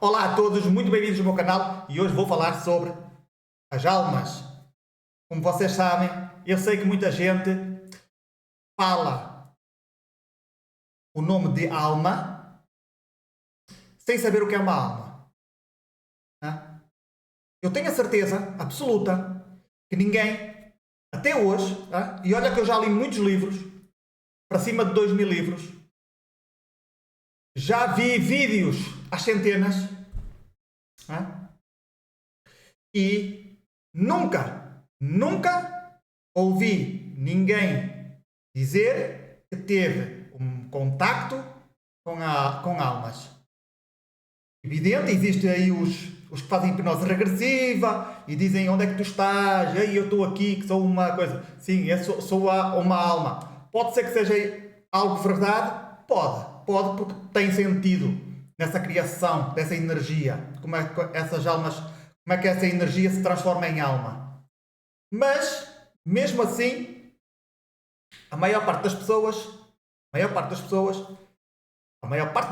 Olá a todos, muito bem-vindos ao meu canal e hoje vou falar sobre as almas. Como vocês sabem, eu sei que muita gente fala o nome de alma sem saber o que é uma alma. Eu tenho a certeza absoluta que ninguém, até hoje, e olha que eu já li muitos livros, para cima de 2000 livros, já vi vídeos às centenas, e nunca ouvi ninguém dizer que teve um contacto com almas. Evidente, existem aí os que fazem hipnose regressiva e dizem onde é que tu estás, ei, eu estou aqui, que sou uma coisa. Sim, eu sou uma alma. Pode ser que seja algo verdade? Pode, porque tem sentido nessa criação dessa energia. Como é que essas almas, como é que essa energia se transforma em alma. Mas, mesmo assim, a maior parte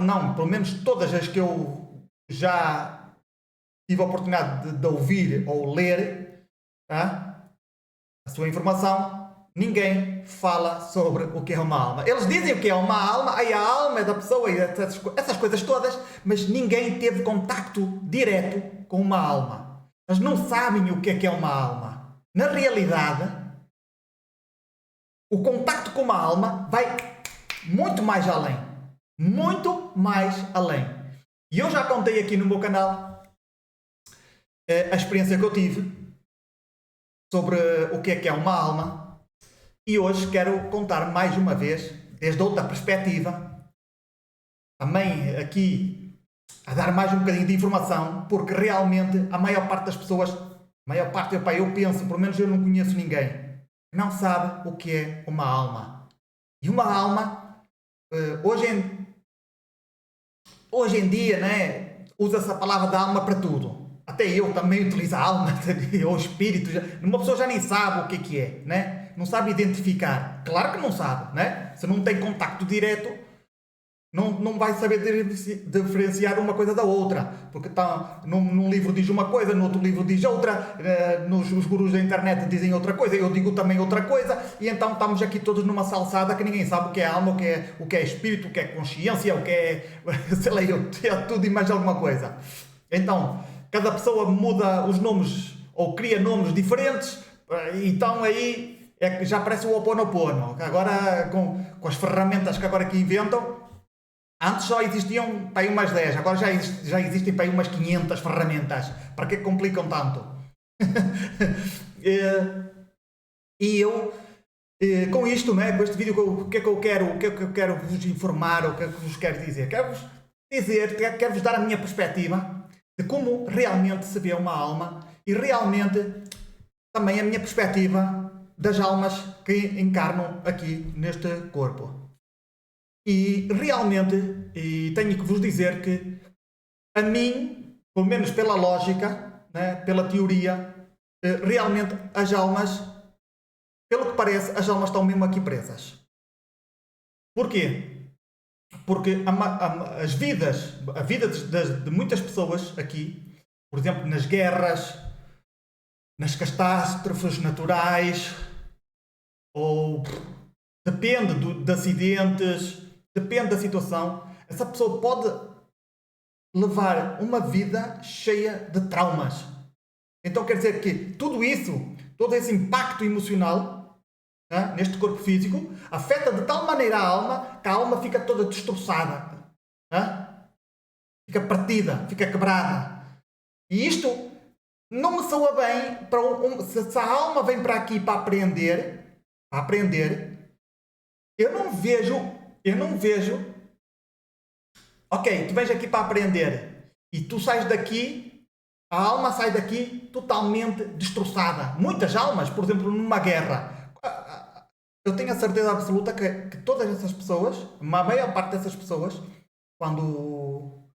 não, pelo menos todas as que eu já tive a oportunidade de ouvir ou ler, a sua informação, ninguém fala sobre o que é uma alma. Eles dizem o que é uma alma, aí a alma é da pessoa e essas coisas todas, mas ninguém teve contacto direto com uma alma. Eles não sabem o que é uma alma. Na realidade, o contacto com uma alma vai muito mais além. Muito mais além. E eu já contei aqui no meu canal a experiência que eu tive sobre o que é uma alma. E hoje quero contar mais uma vez, desde outra perspectiva, também aqui a dar mais um bocadinho de informação, porque realmente a maior parte das pessoas, eu penso, pelo menos eu não conheço ninguém, não sabe o que é uma alma. E uma alma, hoje em dia, né, usa-se a palavra da alma para tudo. Até eu também utilizo a alma ou espírito. Uma pessoa já nem sabe o que é, né? Não sabe identificar. Claro que não sabe, né? Se não tem contacto direto, não vai saber diferenciar uma coisa da outra. Porque num livro diz uma coisa, no outro livro diz outra, os gurus da internet dizem outra coisa, eu digo também outra coisa, e então estamos aqui todos numa salsada que ninguém sabe o que é alma, o que é espírito, o que é consciência, o que é, sei lá, tudo e mais alguma coisa. Então, cada pessoa muda os nomes ou cria nomes diferentes, então aí é que já parece o Ho Oponopono. Agora, com as ferramentas que agora aqui inventam, antes só existiam para aí umas 10, agora já existem para aí umas 500 ferramentas. Para que complicam tanto? E eu, com isto, né, com este vídeo, o que é que eu quero vos informar, o que é que vos quero dizer? Quero-vos dar a minha perspectiva de como realmente se vê uma alma e realmente também a minha perspectiva das almas que encarnam aqui neste corpo. E realmente, tenho que vos dizer que a mim, pelo menos pela lógica, né, pela teoria, realmente as almas, pelo que parece, as almas estão mesmo aqui presas. Porquê? Porque a vida de muitas pessoas aqui, por exemplo, nas guerras, nas catástrofes naturais, ou depende de acidentes, depende da situação, essa pessoa pode levar uma vida cheia de traumas. Então quer dizer que tudo isso, todo esse impacto emocional, neste corpo físico, afeta de tal maneira a alma que a alma fica toda destroçada, fica partida, fica quebrada. E isto não me soa bem se a alma vem para aqui para aprender, eu não vejo, ok, tu vens aqui para aprender e tu sais daqui, a alma sai daqui totalmente destroçada. Muitas almas, por exemplo, numa guerra, eu tenho a certeza absoluta que todas essas pessoas, a maior parte dessas pessoas, quando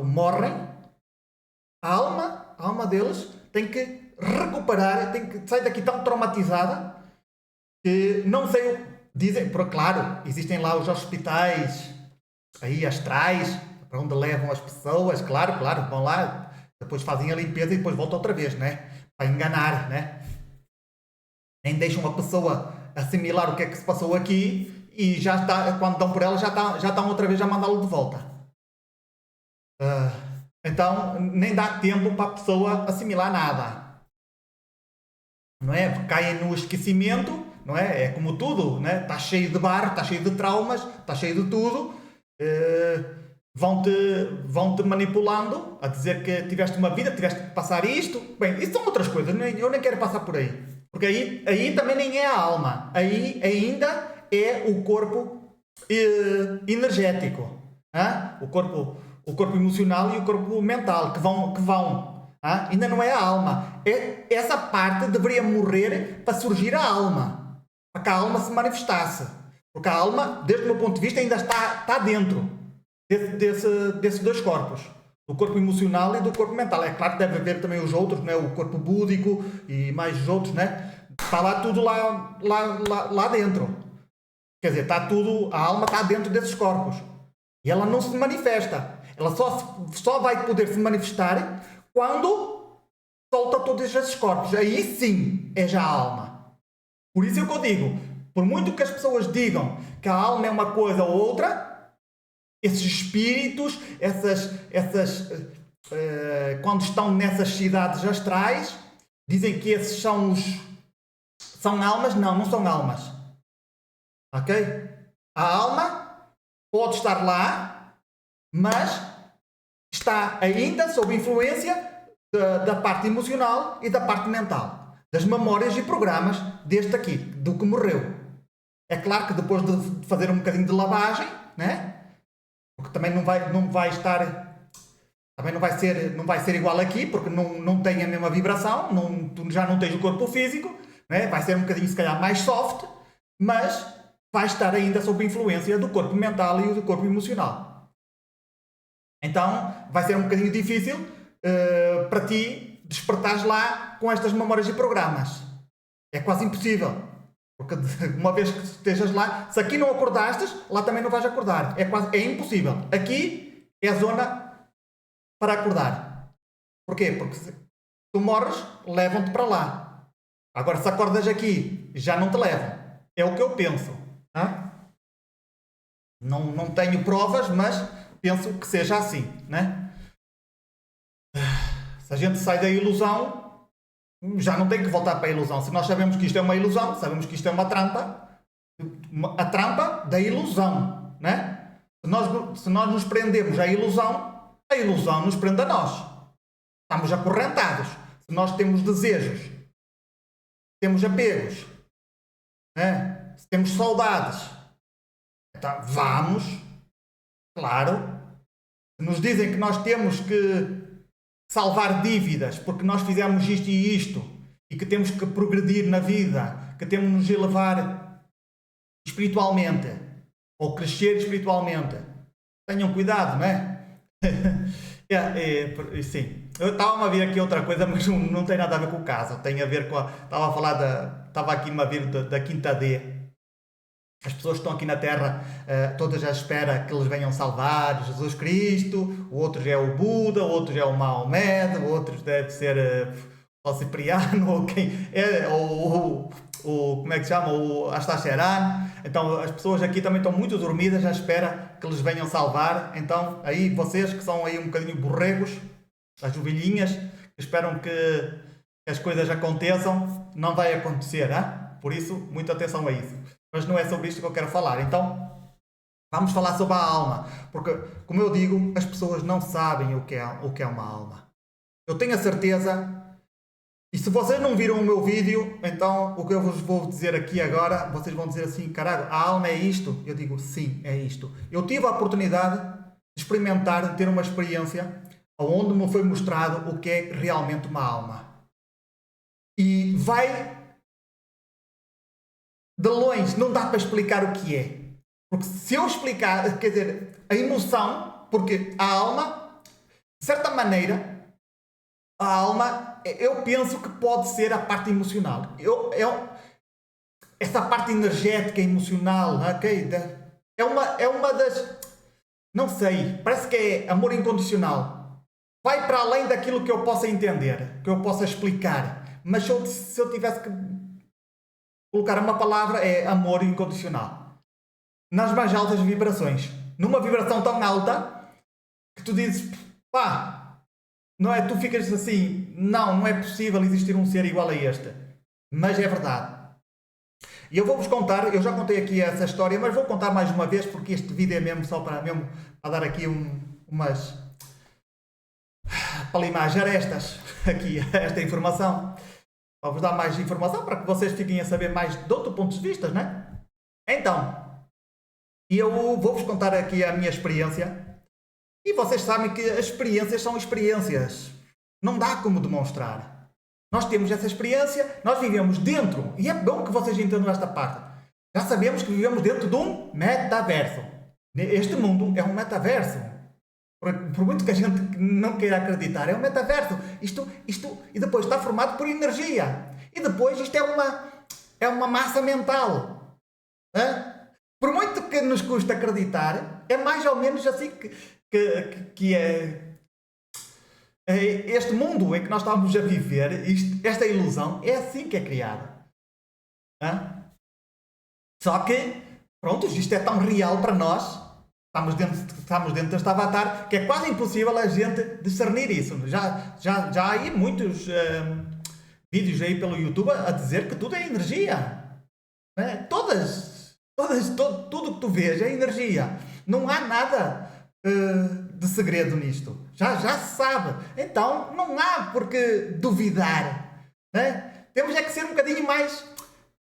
morrem, a alma deles tem que recuperar, tem que sair daqui tão traumatizada que não sei, dizem, claro, existem lá os hospitais aí astrais, para onde levam as pessoas, claro, vão lá, depois fazem a limpeza e depois voltam outra vez, né? Para enganar, né? Nem deixam a pessoa assimilar o que é que se passou aqui e já está, quando dão por ela já estão outra vez a mandá-lo de volta. Então nem dá tempo para a pessoa assimilar nada, não é? Caem no esquecimento, não é? É como tudo, né? Está cheio de barro, está cheio de traumas, está cheio de tudo. Vão-te manipulando a dizer que tiveste uma vida, tiveste que passar isto. Bem, isso são outras coisas, eu nem quero passar por aí. Porque aí também nem é a alma. Aí ainda é o corpo energético. O corpo emocional e o corpo mental que vão. Ainda não é a alma. Essa parte deveria morrer para surgir a alma. Para que a alma se manifestasse. Porque a alma, desde o meu ponto de vista, ainda está dentro desses dois corpos. Do corpo emocional e do corpo mental. É claro que deve haver também os outros, né? O corpo búdico e mais os outros, né? Está lá tudo lá dentro. Quer dizer, está tudo, a alma está dentro desses corpos. E ela não se manifesta. Ela só vai poder se manifestar quando solta todos esses corpos. Aí sim é já a alma. Por isso é que eu digo, por muito que as pessoas digam que a alma é uma coisa ou outra, esses espíritos, quando estão nessas cidades astrais, dizem que esses são almas. Não são almas. Ok? A alma pode estar lá, mas está ainda sob influência da parte emocional e da parte mental, das memórias e programas deste aqui, do que morreu. É claro que depois de fazer um bocadinho de lavagem, né? Porque também não vai estar, também não vai ser igual aqui, porque não tem a mesma vibração, tu já não tens o corpo físico, né? Vai ser um bocadinho se calhar mais soft, mas vai estar ainda sob influência do corpo mental e do corpo emocional. Então vai ser um bocadinho difícil para ti despertares lá com estas memórias e programas. É quase impossível. Porque uma vez que estejas lá, se aqui não acordastes, lá também não vais acordar. É impossível. Aqui é a zona para acordar. Porquê? Porque se tu morres, levam-te para lá. Agora, se acordas aqui, já não te levam. É o que eu penso. Não tenho provas, mas penso que seja assim, né? Se a gente sai da ilusão, já não tem que voltar para a ilusão. Se nós sabemos que isto é uma ilusão, sabemos que isto é uma trampa, a trampa da ilusão, né? Se nós nos prendemos à ilusão, a ilusão nos prende a nós. Estamos acorrentados. Se nós temos desejos, temos apegos, né? Se temos saudades, então vamos, claro. Se nos dizem que nós temos que salvar dívidas porque nós fizemos isto e isto e que temos que progredir na vida, que temos de nos elevar espiritualmente ou crescer espiritualmente. Tenham cuidado, não é? Sim. Eu estava a vir aqui outra coisa, mas não tem nada a ver com o caso. Tem a ver com estava aqui a vir da quinta D. As pessoas que estão aqui na Terra, todas à espera que eles venham salvar Jesus Cristo, outros é o Buda, outros é o Maomé, outros deve ser o Cipriano, ou quem é, ou como é que se chama, o Astaxerxan. Então as pessoas aqui também estão muito dormidas à espera que eles venham salvar. Então aí vocês que são aí um bocadinho borregos, as ovelhinhas, que esperam que as coisas aconteçam, não vai acontecer, hein? Por isso, muita atenção a isso. Mas não é sobre isto que eu quero falar. Então, vamos falar sobre a alma. Porque, como eu digo, as pessoas não sabem o que é uma alma. Eu tenho a certeza, e se vocês não viram o meu vídeo, então o que eu vos vou dizer aqui agora, vocês vão dizer assim, caralho, a alma é isto? Eu digo, sim, é isto. Eu tive a oportunidade de experimentar, de ter uma experiência onde me foi mostrado o que é realmente uma alma. E vai de longe, não dá para explicar o que é. Porque se eu explicar, quer dizer, a emoção, porque a alma, de certa maneira, a alma, eu penso que pode ser a parte emocional. Essa parte energética, emocional, ok? É uma das... não sei, parece que é amor incondicional. Vai para além daquilo que eu possa entender, que eu possa explicar. Mas se eu tivesse que colocar uma palavra, é amor incondicional. Nas mais altas vibrações. Numa vibração tão alta que tu dizes, pá, não é? Tu ficas assim, não é possível existir um ser igual a este. Mas é verdade. E eu vou-vos contar, eu já contei aqui essa história, mas vou contar mais uma vez porque este vídeo é mesmo só para, mesmo, para dar aqui umas. Para limar estas, aqui, esta informação. Para vos dar mais informação para que vocês fiquem a saber mais de outro ponto de vista, não é? Então, eu vou-vos contar aqui a minha experiência. E vocês sabem que as experiências são experiências. Não dá como demonstrar. Nós temos essa experiência, nós vivemos dentro, e é bom que vocês entendam esta parte. Já sabemos que vivemos dentro de um metaverso. Este mundo é um metaverso. Por muito que a gente não queira acreditar, é um metaverso. E depois está formado por energia. E depois isto é uma massa mental. Hã? Por muito que nos custe acreditar, é mais ou menos assim que é este mundo em que nós estamos a viver, esta ilusão, é assim que é criada. Hã? Só que, pronto, isto é tão real para nós, estamos dentro deste avatar, que é quase impossível a gente discernir isso. Já há aí muitos vídeos aí pelo YouTube a dizer que tudo é energia. Né? Tudo que tu vês é energia. Não há nada de segredo nisto. Já se sabe. Então não há por que duvidar. Né? Temos é que ser um bocadinho mais.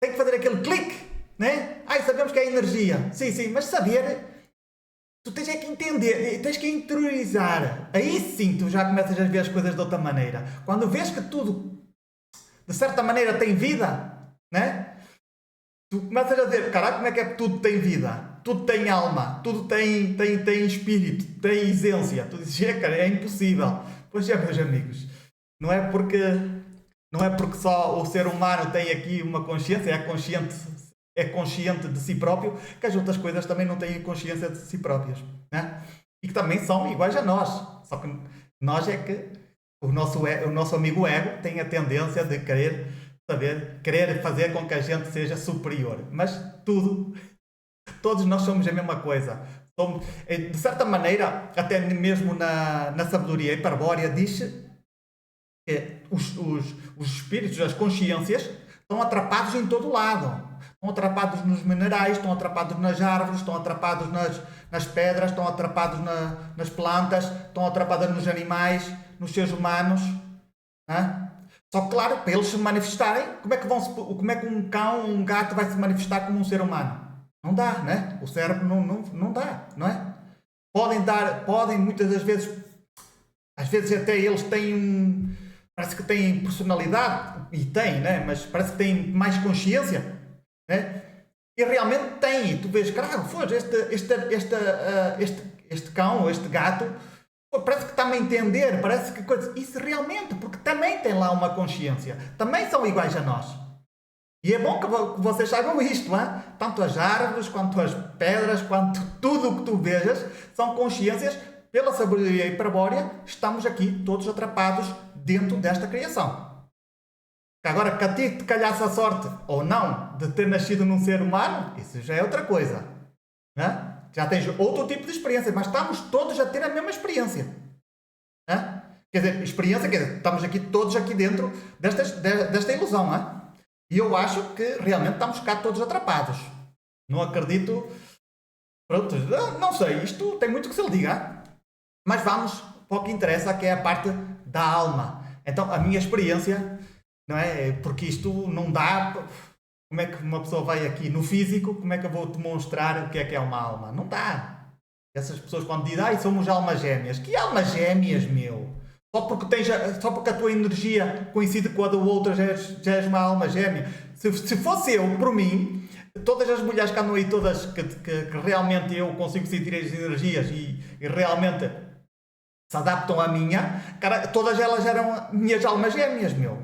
Tem que fazer aquele clique. Né? Sabemos que é energia. Sim, mas saber. Tu tens é que entender, tens que interiorizar. Aí sim tu já começas a ver as coisas de outra maneira. Quando vês que tudo, de certa maneira, tem vida, né? Tu começas a dizer, caraca, como é que tudo tem vida? Tudo tem alma, tudo tem espírito, tem essência. Tu dizes, cara, é impossível. Pois é, meus amigos, não é porque só o ser humano tem aqui uma consciência, é consciente de si próprio, que as outras coisas também não têm consciência de si próprias, né? E que também são iguais a nós. Só que nós é que o nosso amigo ego tem a tendência de querer fazer com que a gente seja superior. Mas todos nós somos a mesma coisa. De certa maneira, até mesmo na sabedoria hiperbórea, diz que os espíritos, as consciências, estão atrapados em todo lado. Estão atrapados nos minerais, estão atrapados nas árvores, estão atrapados nas pedras, estão atrapados nas plantas, estão atrapados nos animais, nos seres humanos. Né? Só que, claro, para eles se manifestarem, como é que um cão, um gato vai se manifestar como um ser humano? Não dá, né? O cérebro não dá, não é? Podem muitas das vezes, às vezes até eles têm parece que têm personalidade, e têm, né? Mas parece que têm mais consciência, né? E realmente têm, e tu vês, claro, este cão ou este gato, parece que está-me a entender, parece que coisa. Isso realmente, porque também tem lá uma consciência, também são iguais a nós. E é bom que vocês saibam isto, hein? Tanto as árvores, quanto as pedras, quanto tudo o que tu vejas, são consciências. Pela sabedoria hiperbórea, estamos aqui todos atrapados dentro desta criação. Agora, que a ti te calhasse a sorte, ou não, de ter nascido num ser humano, isso já é outra coisa. Né? Já tens outro tipo de experiência, mas estamos todos a ter a mesma experiência. Né? Quer dizer, estamos aqui todos aqui dentro desta ilusão. Né? E eu acho que realmente estamos cá todos atrapados. Não acredito. Pronto, não sei, isto tem muito que se lhe diga. Mas vamos para o que interessa, que é a parte da alma. Então, a minha experiência, não é? Porque isto não dá. Como é que uma pessoa vai aqui no físico, como é que eu vou demonstrar o que é uma alma? Não dá. Essas pessoas quando dizem, somos almas gêmeas. Que almas gêmeas, meu? Só porque a tua energia coincide com a da outra já és uma alma gêmea. Se fosse eu, por mim, todas as mulheres que andam aí, todas que realmente eu consigo sentir as energias e realmente se adaptam à minha, cara, todas elas eram minhas almas gêmeas, meu.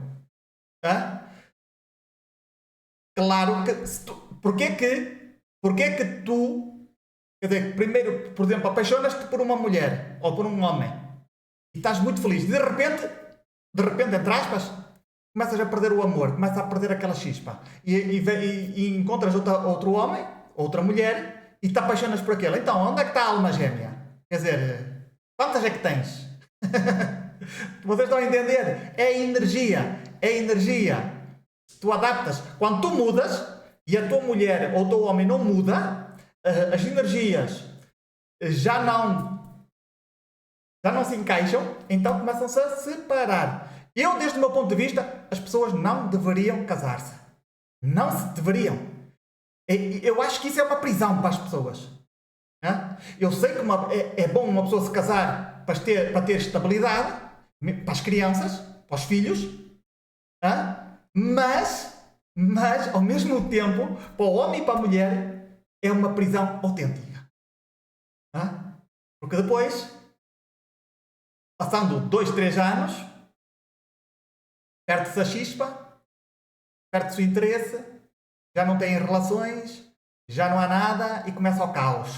Hã? Claro que... Porquê que tu Quer dizer, primeiro, por exemplo, apaixonas-te por uma mulher ou por um homem e estás muito feliz. De repente, entre aspas, começas a perder o amor, começas a perder aquela chispa. E encontras outro homem, outra mulher e te apaixonas por aquele. Então, onde é que está a alma gêmea? Quer dizer, quantas é que tens? Vocês estão a entender? É energia. É energia. Tu adaptas. Quando tu mudas e a tua mulher ou o teu homem não muda, as energias já não se encaixam, então começam-se a separar. Desde o meu ponto de vista, as pessoas não deveriam casar-se. Não se deveriam. Eu acho que isso é uma prisão para as pessoas. Eu sei que é bom uma pessoa se casar para ter estabilidade, para as crianças, para os filhos, mas ao mesmo tempo, para o homem e para a mulher, é uma prisão autêntica. Porque depois, passando 2, 3 anos, perde-se a chispa, perde-se o interesse, já não têm relações, já não há nada e começa o caos.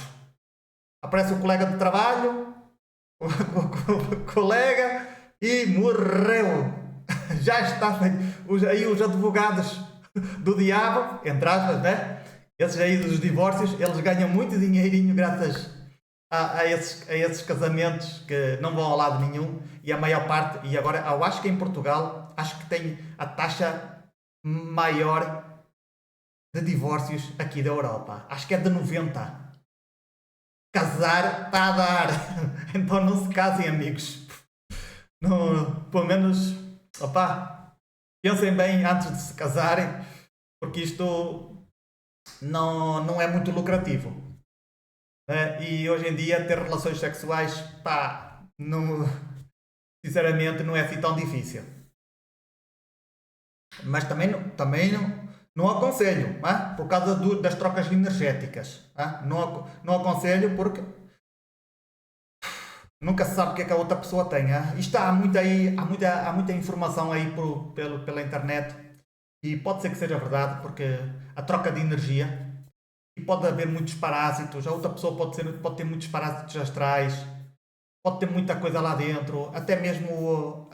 Aparece o colega de trabalho, o colega e morreu. Já está aí os advogados do diabo, entre aspas, né? Esses aí dos divórcios, eles ganham muito dinheirinho graças a esses casamentos que não vão ao lado nenhum e a maior parte, e agora eu acho que em Portugal, acho que tem a taxa maior de divórcios aqui da Europa. Acho que é de 90. Casar está a dar. Então não se casem, amigos. Não, pelo menos, pensem bem antes de se casarem, porque isto não é muito lucrativo. E hoje em dia ter relações sexuais, sinceramente não é assim tão difícil. Mas também não aconselho, por causa das trocas energéticas. Não aconselho porque nunca se sabe o que é que a outra pessoa tem. Isto há muita informação aí pela internet e pode ser que seja verdade, porque a troca de energia e pode haver muitos parásitos, a outra pessoa pode ter muitos parásitos astrais, pode ter muita coisa lá dentro, até mesmo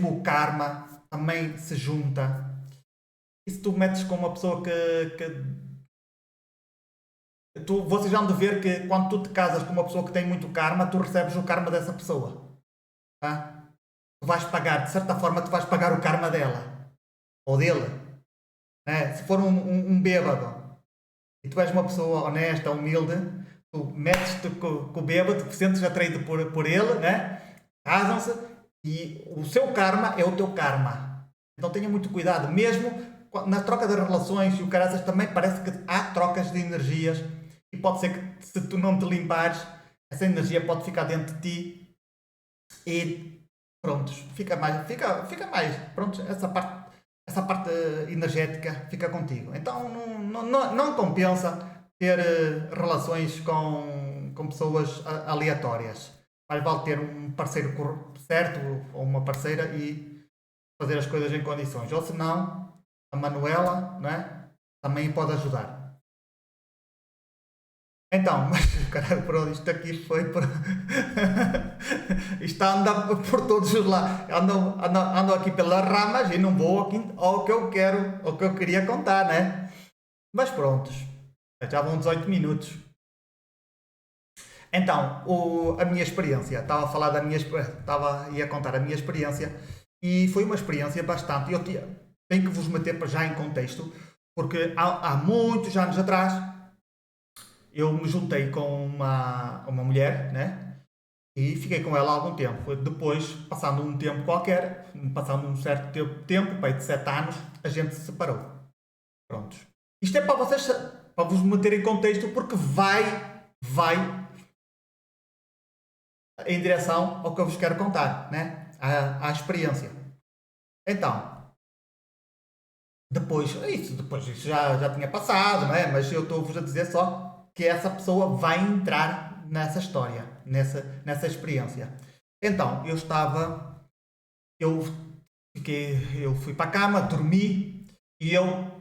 o karma também se junta. E se tu metes com uma pessoa vocês vão de ver que quando tu te casas com uma pessoa que tem muito karma, tu recebes o karma dessa pessoa. Tu vais pagar, de certa forma, tu vais pagar o karma dela. Ou dele. Se for um bêbado e tu és uma pessoa honesta, humilde, tu metes-te com o bêbado, te sentes atraído por ele, casam-se e o seu karma é o teu karma. Então tenha muito cuidado. Mesmo na troca das relações e o caraças também parece que há trocas de energias e pode ser que se tu não te limpares, essa energia pode ficar dentro de ti e pronto, fica mais, pronto, essa parte energética fica contigo. Então não compensa ter relações com pessoas aleatórias. Mais vale ter um parceiro certo ou uma parceira e fazer as coisas em condições. Ou se não, a Manuela, também pode ajudar. Então, mas caralho, pronto, isto aqui foi por... isto anda por todos os lados. Ando aqui pelas ramas e não vou ao que eu queria contar, Mas prontos, já vão 18 minutos. Então, a minha experiência, ia contar a minha experiência e foi uma experiência bastante... Eu tenho que vos meter já em contexto, porque há muitos anos atrás eu me juntei com uma mulher, e fiquei com ela há algum tempo. Depois, passando um tempo qualquer, passando um certo tempo, de 7 anos, a gente se separou. Prontos. Isto é para vos meter em contexto, porque vai em direção ao que eu vos quero contar, à experiência. Então, depois isso já tinha passado, mas eu estou-vos a dizer só que essa pessoa vai entrar nessa história, nessa experiência. Então, eu fui para a cama, dormi, e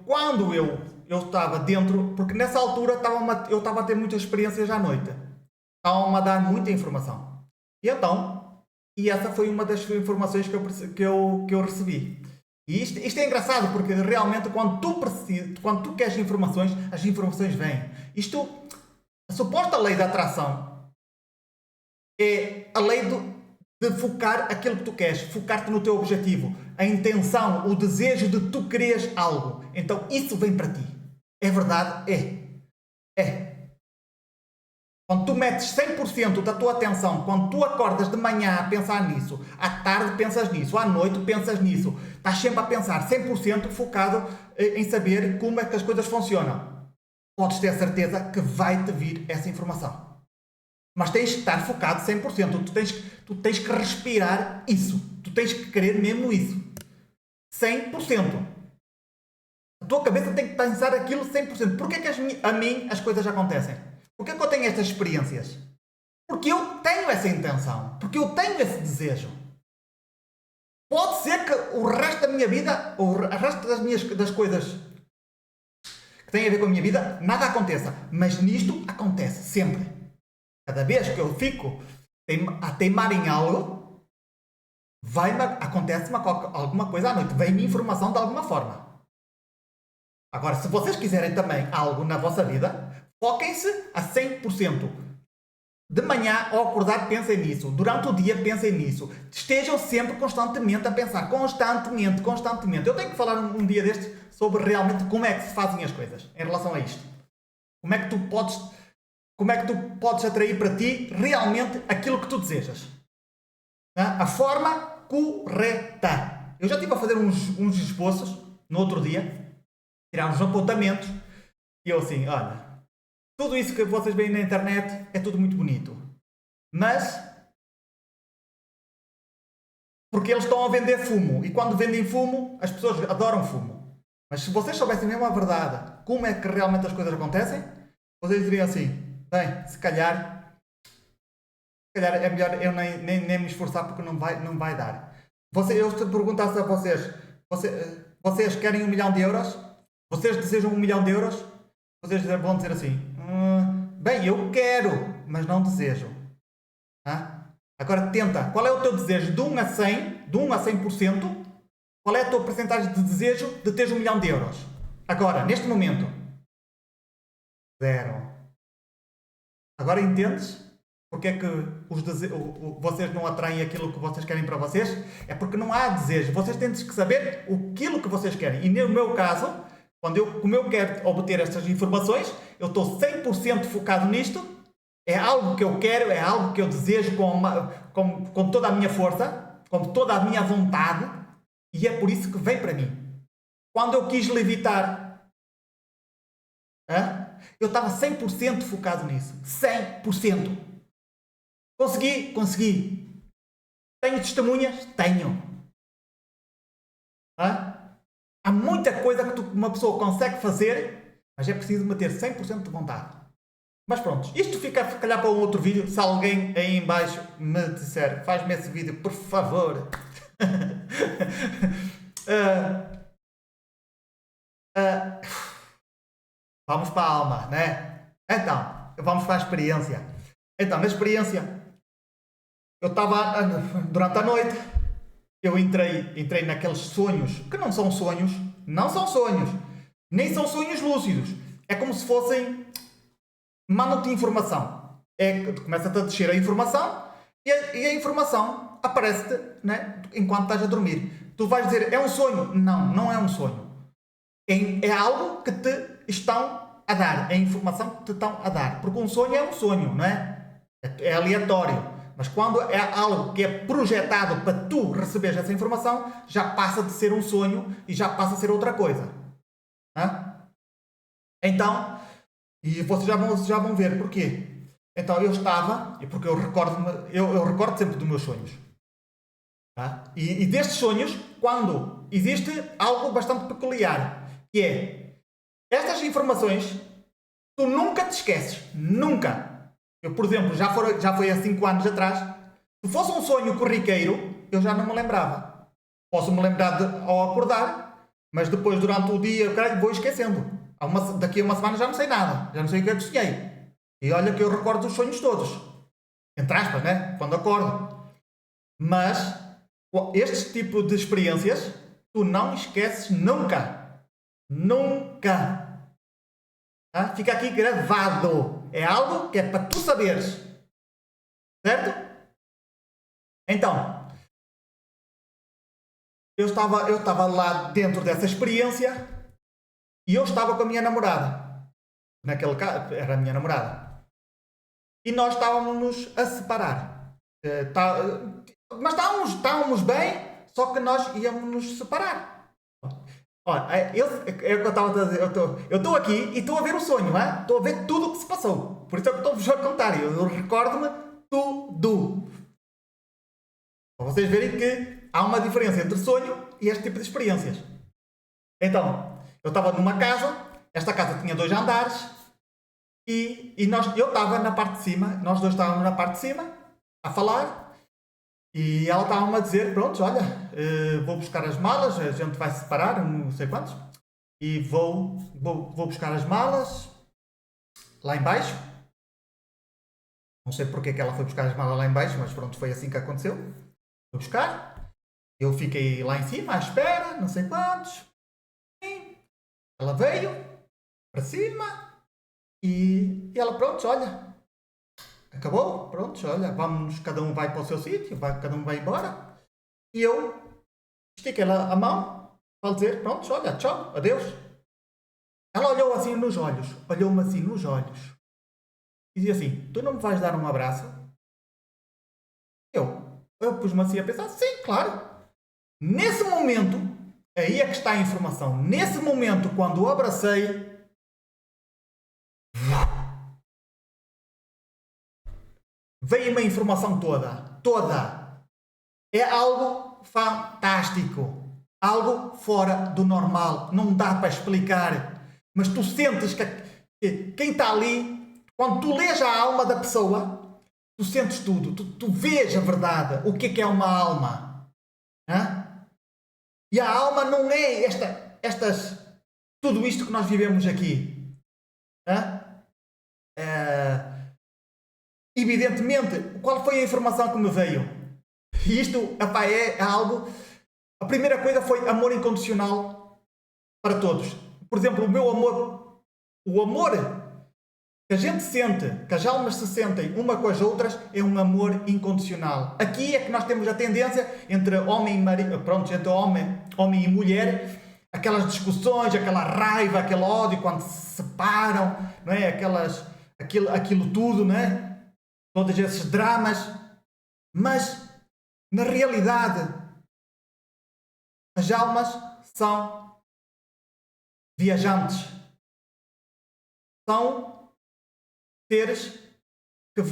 quando eu eu estava dentro, porque nessa altura eu estava a ter muitas experiências à noite. Estavam-me a dar muita informação. E então, essa foi uma das informações que eu recebi. E isto é engraçado, porque realmente quando tu queres informações, as informações vêm. A suposta lei da atração é a lei de focar aquilo que tu queres, focar-te no teu objetivo, a intenção, o desejo de tu quereres algo. Então isso vem para ti. É verdade? É. Quando tu metes 100% da tua atenção, quando tu acordas de manhã a pensar nisso, à tarde pensas nisso, à noite pensas nisso, estás sempre a pensar 100% focado em saber como é que as coisas funcionam. Podes ter certeza que vai-te vir essa informação. Mas tens que estar focado 100%. Tu tens que respirar isso. Tu tens que querer mesmo isso. 100%. A tua cabeça tem que pensar aquilo 100%. Porquê que a mim as coisas acontecem? Porquê que eu tenho estas experiências? Porque eu tenho essa intenção. Porque eu tenho esse desejo. Pode ser que o resto da minha vida, ou o resto das coisas que têm a ver com a minha vida, nada aconteça. Mas nisto acontece sempre. Cada vez que eu fico a teimar em algo, acontece-me alguma coisa à noite. Vem-me informação de alguma forma. Agora, se vocês quiserem também algo na vossa vida, foquem-se a 100%. De manhã, ao acordar, pensem nisso. Durante o dia, pensem nisso. Estejam sempre constantemente a pensar. Constantemente. Eu tenho que falar um dia destes sobre realmente como é que se fazem as coisas em relação a isto. Como é que tu podes atrair para ti realmente aquilo que tu desejas. A forma correta. Eu já estive a fazer uns esboços no outro dia, tirar uns apontamentos, e eu assim, olha, tudo isso que vocês veem na internet é tudo muito bonito. Mas, porque eles estão a vender fumo, e quando vendem fumo, as pessoas adoram fumo. Mas se vocês soubessem mesmo a verdade, como é que realmente as coisas acontecem, vocês diriam assim, bem, se calhar é melhor eu nem me esforçar porque não vai dar. Eu te perguntasse a vocês querem 1 milhão de euros? Vocês desejam 1 milhão de euros? Vocês vão dizer assim, bem, eu quero, mas não desejo. Agora tenta, qual é o teu desejo? De 1 a 100, de 1 a 100%, qual é a tua percentagem de desejo de teres 1 milhão de euros? Agora, neste momento, 0. Agora entendes porque é que vocês não atraem aquilo que vocês querem para vocês? É porque não há desejo. Vocês têm que saber aquilo que vocês querem. E no meu caso, como eu quero obter estas informações, eu estou 100% focado nisto. É algo que eu quero, é algo que eu desejo com toda a minha força, com toda a minha vontade. E é por isso que vem para mim. Quando eu quis levitar, eu estava 100% focado nisso. 100%. Consegui. Tenho testemunhas? Tenho. Há muita coisa que uma pessoa consegue fazer, mas é preciso manter 100% de vontade. Mas pronto, isto fica a calhar para um outro vídeo. Se alguém aí em baixo me disser, faz-me esse vídeo, por favor. Vamos para a alma, né? Então, vamos para a experiência. Então, na experiência, eu estava, durante a noite, eu entrei naqueles sonhos, que não são sonhos, nem são sonhos lúcidos. É como se fossem, mandam-te informação. Começa-te a descer a informação e a informação aparece-te, né, enquanto estás a dormir. Tu vais dizer, é um sonho? Não, não é um sonho. É algo que te estão a dar, é a informação que te estão a dar. Porque um sonho é um sonho, não é? É aleatório. Mas quando é algo que é projetado para tu receberes essa informação, já passa de ser um sonho e já passa a ser outra coisa. Então, e vocês já vão ver porquê. Então eu estava, e porque eu recordo sempre dos meus sonhos. E destes sonhos, quando existe algo bastante peculiar, que é, estas informações, tu nunca te esqueces. Nunca. Eu, por exemplo, já foi há 5 anos atrás. Se fosse um sonho corriqueiro, eu já não me lembrava. Posso me lembrar ao acordar, mas depois, durante o dia, vou esquecendo. daqui a uma semana já não sei nada, já não sei o que é que sonhei. E olha que eu recordo os sonhos todos, entre aspas, né? Quando acordo. Mas este tipo de experiências tu não esqueces nunca. Nunca. Tá? Fica aqui gravado. É algo que é para tu saberes. Certo? Então, eu estava lá dentro dessa experiência e eu estava com a minha namorada. Naquele caso, era a minha namorada. E nós estávamos a separar. Mas estávamos bem, só que nós íamos nos separar. Olha, eu estava a dizer, eu estou aqui e estou a ver o sonho, hein? Estou a ver tudo o que se passou. Por isso é que estou-vos a contar. Eu recordo-me tudo. Para vocês verem que há uma diferença entre sonho e este tipo de experiências. Então, eu estava numa casa, esta casa tinha 2 andares e eu estava na parte de cima, nós dois estávamos na parte de cima a falar e ela estava-me a dizer, pronto, olha, vou buscar as malas, a gente vai se separar, não sei quantos, e vou buscar as malas lá em baixo. Não sei porque é que ela foi buscar as malas lá em baixo, mas pronto, foi assim que aconteceu. Vou buscar. Eu fiquei lá em cima à espera, não sei quantos. Ela veio para cima e ela, pronto, olha, acabou, pronto, olha, vamos, cada um vai para o seu sítio, cada um vai embora. E eu estiquei a mão para dizer, pronto, olha, tchau, adeus. Ela olhou assim nos olhos, olhou-me assim nos olhos e dizia assim, tu não me vais dar um abraço? Eu pus-me assim a pensar, sim, claro. Nesse momento, aí é que está a informação. Nesse momento, quando o abracei, veio-me a informação toda. Toda. É algo fantástico. Algo fora do normal. Não dá para explicar. Mas tu sentes que quem está ali, quando tu lês a alma da pessoa, tu sentes tudo. Tu vês a verdade. O que é uma alma? Hã? E a alma não é tudo isto que nós vivemos aqui. Evidentemente, qual foi a informação que me veio? E isto é algo... A primeira coisa foi amor incondicional para todos. Por exemplo, o amor que a gente sente, que as almas se sentem uma com as outras, é um amor incondicional. Aqui é que nós temos a tendência entre homem e marido, pronto, entre homem e mulher, aquelas discussões, aquela raiva, aquele ódio quando se separam, não é? Aquilo tudo, não é? Todos esses dramas. Mas, na realidade, as almas são viajantes. São seres que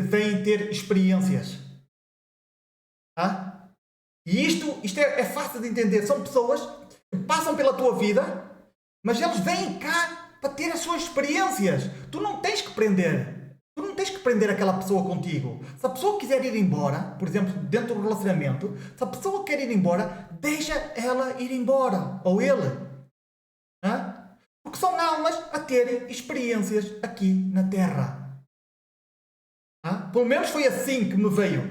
vêm ter experiências. E isto é fácil de entender. São pessoas que passam pela tua vida, mas eles vêm cá para ter as suas experiências. Tu não tens que prender. Tu não tens que prender aquela pessoa contigo. Se a pessoa quiser ir embora, por exemplo, dentro do relacionamento, se a pessoa quer ir embora, deixa ela ir embora. Ou ele. Porque são almas a terem experiências aqui na Terra. Pelo menos foi assim que me veio.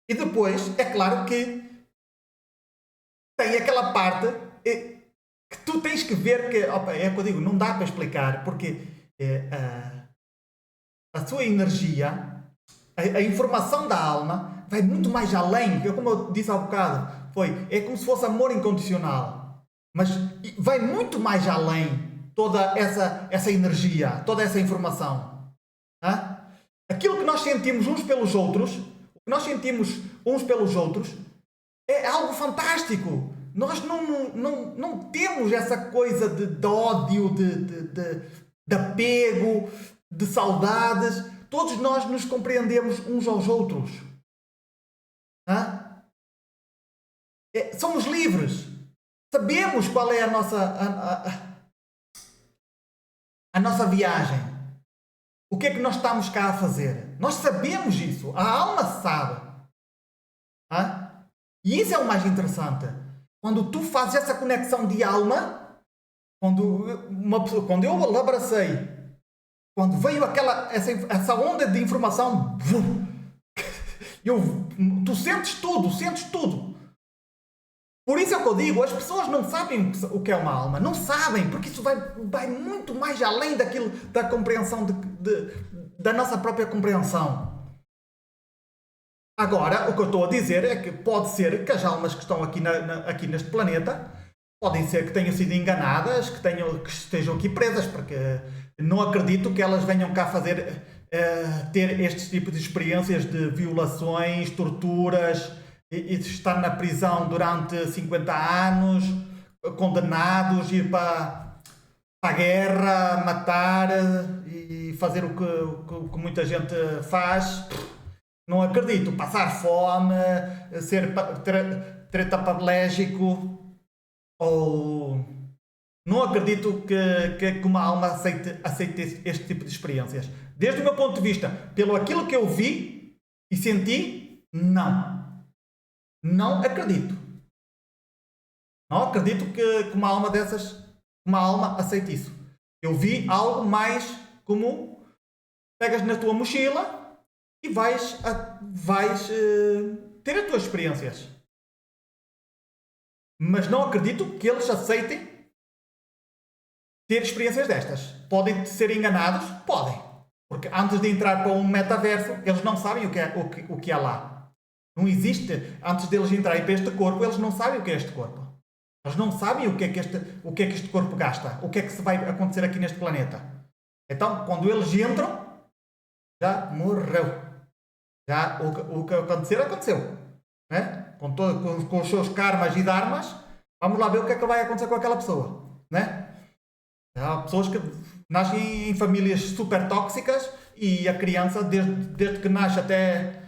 E depois, é claro que tem aquela parte que tu tens que ver que, é o que eu digo, não dá para explicar, porque a sua energia, a informação da alma, vai muito mais além. Como eu disse há bocado, é como se fosse amor incondicional. Mas vai muito mais além toda essa energia, toda essa informação. Aquilo que nós sentimos uns pelos outros, o que nós sentimos uns pelos outros, é algo fantástico. Nós não temos essa coisa de ódio, de apego, de saudades. Todos nós nos compreendemos uns aos outros. Somos livres. Sabemos qual é a nossa viagem. O que é que nós estamos cá a fazer? Nós sabemos isso. A alma sabe. E isso é o mais interessante. Quando tu fazes essa conexão de alma, quando eu abracei, quando veio essa onda de informação, tu sentes tudo, sentes tudo. Por isso é o que eu digo, as pessoas não sabem o que é uma alma, não sabem, porque isso vai muito mais além da compreensão da nossa própria compreensão. Agora, o que eu estou a dizer é que pode ser que as almas que estão aqui neste planeta podem ser que tenham sido enganadas, que estejam aqui presas, porque não acredito que elas venham cá ter estes tipos de experiências de violações, torturas e de estar na prisão durante 50 anos, condenados, ir para a guerra, matar e fazer o que muita gente faz. Não acredito. Passar fome, ser tetraplégico, ou... Não acredito que uma alma aceite este tipo de experiências. Desde o meu ponto de vista, pelo aquilo que eu vi e senti, não. Não acredito. Não acredito que uma alma dessas, uma alma aceite isso. Eu vi algo mais como pegas na tua mochila e vais ter as tuas experiências. Mas não acredito que eles aceitem ter experiências destas. Podem ser enganados? Podem. Porque antes de entrar para um metaverso, eles não sabem o que há lá. Não existe. Antes deles entrarem para este corpo, eles não sabem o que é este corpo. Eles não sabem o que é que este corpo gasta. O que é que se vai acontecer aqui neste planeta. Então, quando eles entram, já morreu. Já o que acontecer, aconteceu. Né? Com os seus karmas e dharmas, vamos lá ver o que é que vai acontecer com aquela pessoa. Né? Há pessoas que nascem em famílias super tóxicas e a criança, desde que nasce até...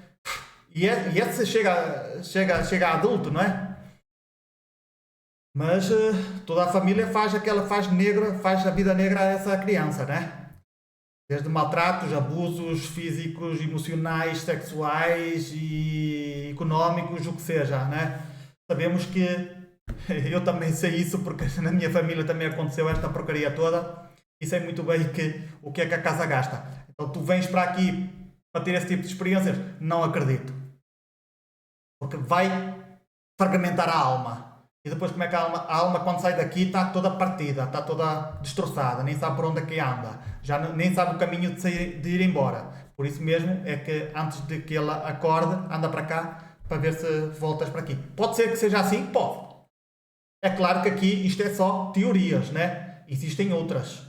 E esse chega a adulto, não é? Mas toda a família faz a vida negra a essa criança, né? Desde maltratos, abusos físicos, emocionais, sexuais e económicos, o que seja, né? Sabemos que eu também sei isso porque na minha família também aconteceu esta porcaria toda e sei muito bem o que é que a casa gasta. Então tu vens para aqui para ter esse tipo de experiências? Não acredito. Porque vai fragmentar a alma. E depois como é que a alma quando sai daqui está toda partida, está toda destroçada, nem sabe por onde é que anda, nem sabe o caminho de ir embora. Por isso mesmo é que antes de que ela acorde, anda para cá para ver se voltas para aqui. Pode ser que seja assim? Pode. É claro que aqui isto é só teorias, né? Existem outras.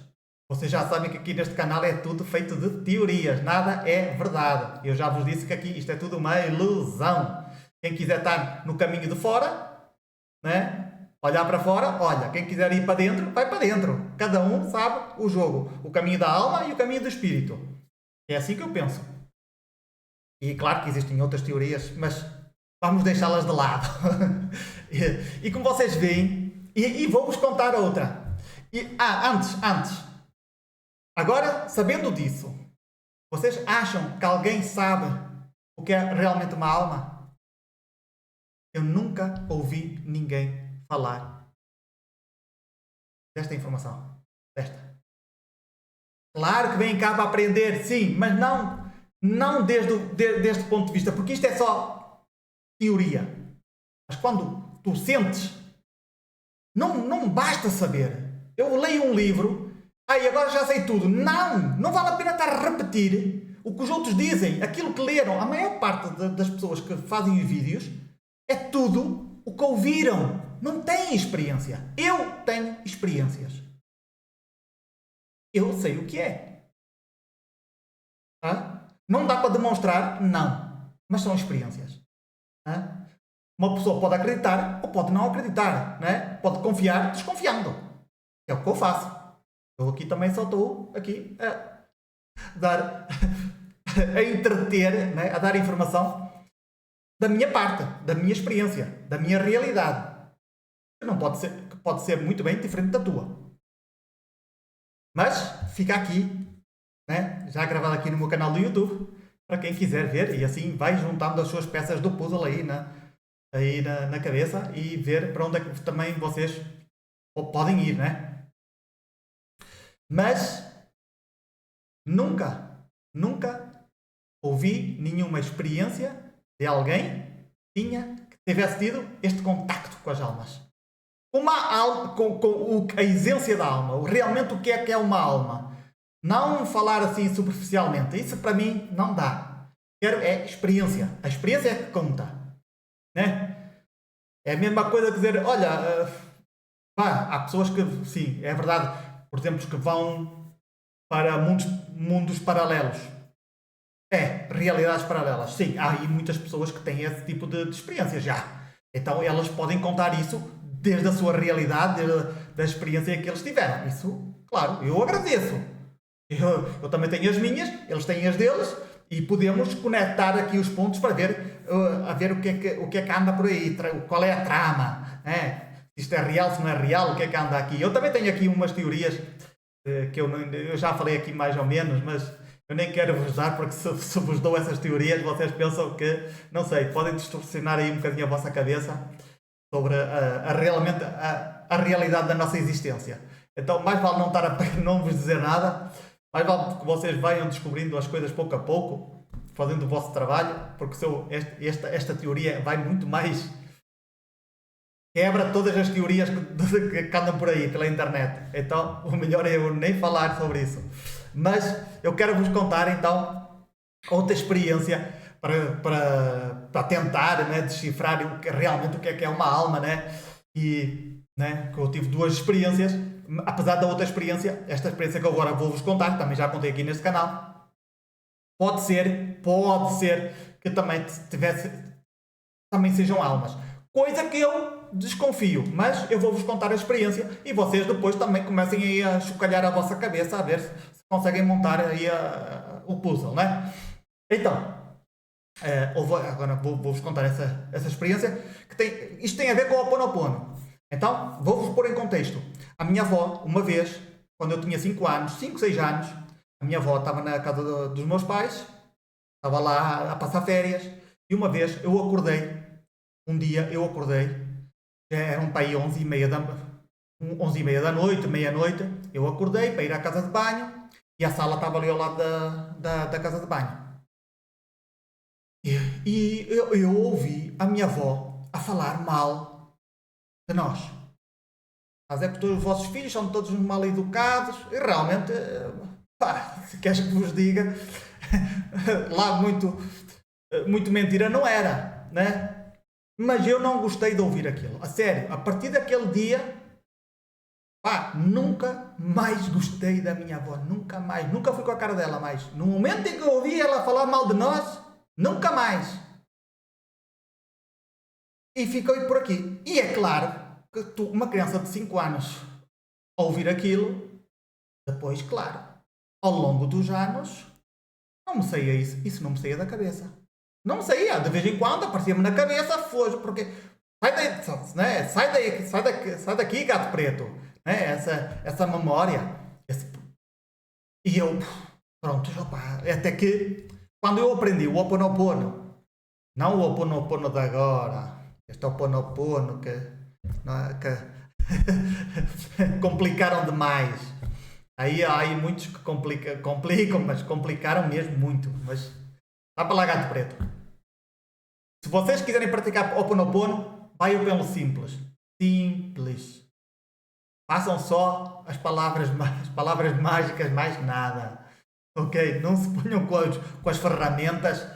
Vocês já sabem que aqui neste canal é tudo feito de teorias, nada é verdade. Eu já vos disse que aqui isto é tudo uma ilusão. Quem quiser estar no caminho de fora, né? Olhar para fora, olha. Quem quiser ir para dentro, vai para dentro. Cada um sabe o jogo. O caminho da alma e o caminho do espírito. É assim que eu penso. E claro que existem outras teorias, mas vamos deixá-las de lado. E como vocês veem, e vou-vos contar outra. Antes. Agora, sabendo disso, vocês acham que alguém sabe o que é realmente uma alma? Eu nunca ouvi ninguém falar desta informação. Claro que vêm cá para aprender, sim, mas não desde este ponto de vista, porque isto é só teoria. Mas quando tu sentes, não basta saber. Eu leio um livro, agora já sei tudo. Não vale a pena estar a repetir o que os outros dizem, aquilo que leram. A maior parte das pessoas que fazem os vídeos é tudo o que ouviram. Não têm experiência. Eu tenho experiências. Eu sei o que é. Não dá para demonstrar? Não. Mas são experiências. Uma pessoa pode acreditar ou pode não acreditar. Né? Pode confiar desconfiando. É o que eu faço. Eu aqui também só estou aqui a entreter, né? A dar informação da minha parte, da minha experiência, da minha realidade. Que não pode ser muito bem diferente da tua. Mas fica aqui, né? Já gravado aqui no meu canal do YouTube, para quem quiser ver, e assim vai juntando as suas peças do puzzle aí na cabeça e ver para onde é que também vocês podem ir, né? Mas nunca ouvi nenhuma experiência de alguém que tivesse tido este contacto com as almas. Com a essência da alma, realmente o que é uma alma. Não falar assim superficialmente, isso para mim não dá. Quero experiência. A experiência é que conta. Né? É a mesma coisa que dizer, olha, há pessoas que, sim, é verdade, por exemplo, que vão para mundos paralelos. Realidades paralelas. Sim, há aí muitas pessoas que têm esse tipo de experiência já. Então elas podem contar isso desde a sua realidade, da experiência que eles tiveram. Isso, claro, eu agradeço. Eu também tenho as minhas, eles têm as deles, e podemos conectar aqui os pontos para ver, o que é que anda por aí, qual é a trama, se isto é real, se não é real, o que é que anda aqui. Eu também tenho aqui umas teorias que eu já falei aqui mais ou menos, mas eu nem quero vos dar, porque se vos dou essas teorias, vocês pensam que, não sei, podem distorcionar aí um bocadinho a vossa cabeça sobre realmente a realidade da nossa existência. Então, mais vale não estar não vos dizer nada, mais vale que vocês venham descobrindo as coisas pouco a pouco, fazendo o vosso trabalho, porque esta teoria vai muito mais... Quebra todas as teorias que andam por aí, pela internet. Então, o melhor é eu nem falar sobre isso. Mas eu quero vos contar, então, outra experiência para tentar, né, decifrar realmente o que é uma alma, né? E, né, que eu tive duas experiências, apesar da outra experiência, esta experiência que eu agora vou-vos contar, também já contei aqui neste canal, pode ser que também sejam almas. Coisa que eu desconfio, mas eu vou-vos contar a experiência e vocês depois também comecem aí a chocalhar a vossa cabeça, a ver se conseguem montar aí o puzzle, né? Então, agora vou-vos contar essa experiência que isto tem a ver com o Ho'oponopono. Então, vou-vos pôr em contexto. A minha avó, uma vez, quando eu tinha 5 anos, 5, 6 anos, a minha avó estava na casa dos meus pais, estava lá a passar férias, e uma vez um dia eu acordei, já eram para aí 11h30 da noite, meia-noite, eu acordei para ir à casa de banho, e a sala estava ali ao lado da casa de banho. E eu ouvi a minha avó a falar mal de nós. Mas é porque os vossos filhos são todos mal educados, e realmente, se queres que vos diga, lá muito mentira não era, né? Mas eu não gostei de ouvir aquilo. A sério, a partir daquele dia, nunca mais gostei da minha avó. Nunca mais. Nunca fui com a cara dela mais. No momento em que eu ouvi ela falar mal de nós, nunca mais. E fiquei por aqui. E é claro que uma criança de 5 anos, ouvir aquilo, depois, claro, ao longo dos anos, não me saía isso. Isso não me saía da cabeça. Não saía, de vez em quando aparecia-me na cabeça, foge, porque sai daqui, gato preto, né? Essa memória. E eu, pronto, até que quando eu aprendi o Ho'oponopono, não o Ho'oponopono de agora, este Ho'oponopono que complicaram demais. Aí há muitos que complicam, mas complicaram mesmo muito. Mas dá para lá, gato preto. Se vocês quiserem praticar Ho'oponopono, vai pelo simples. Simples. Façam só as palavras mágicas, mais nada. Ok? Não se ponham com as ferramentas,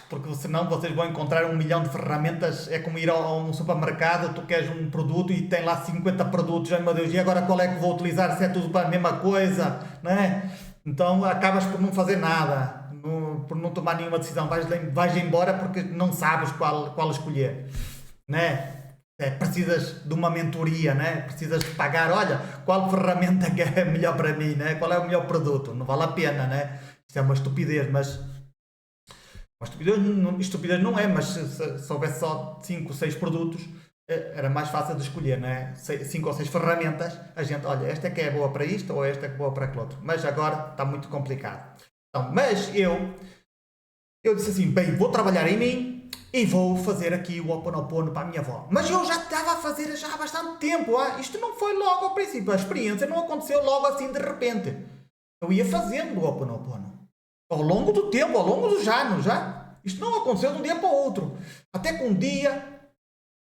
porque senão vocês vão encontrar 1 milhão de ferramentas. É como ir a um supermercado, tu queres um produto e tem lá 50 produtos. Ai meu Deus, e agora qual é que vou utilizar? Se é tudo para a mesma coisa, não é? Então acabas por não fazer nada. Por não tomar nenhuma decisão, vais embora porque não sabes qual escolher, né? Precisas de uma mentoria, né? Precisas de pagar, olha, qual ferramenta que é melhor para mim, né? Qual é o melhor produto? Não vale a pena, né? Isto é uma estupidez, mas estupidez não é, mas se houvesse só 5 ou 6 produtos, era mais fácil de escolher, né? 5 ou 6 ferramentas, a gente, olha, esta é que é boa para isto ou esta é que é boa para aquilo outro, mas agora está muito complicado. Mas eu disse assim, bem, vou trabalhar em mim e vou fazer aqui o Ho Oponopono para a minha avó. Mas eu já estava a fazer já há bastante tempo. Isto não foi logo ao princípio. A experiência não aconteceu logo assim de repente. Eu ia fazendo o Ho Oponopono. Ao longo do tempo, ao longo dos anos, já. Isto não aconteceu de um dia para o outro. Até que um dia...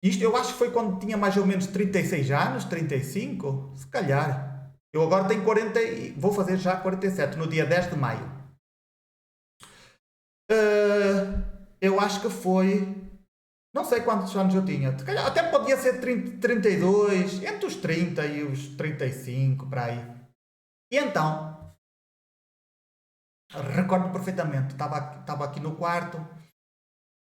Isto eu acho que foi quando tinha mais ou menos 36 anos, 35, se calhar. Eu agora tenho 40 e vou fazer já 47, no dia 10 de maio. Eu acho que foi... Não sei quantos anos eu tinha. Até podia ser 32, entre os 30 e os 35, para aí. E então, recordo perfeitamente, estava aqui no quarto,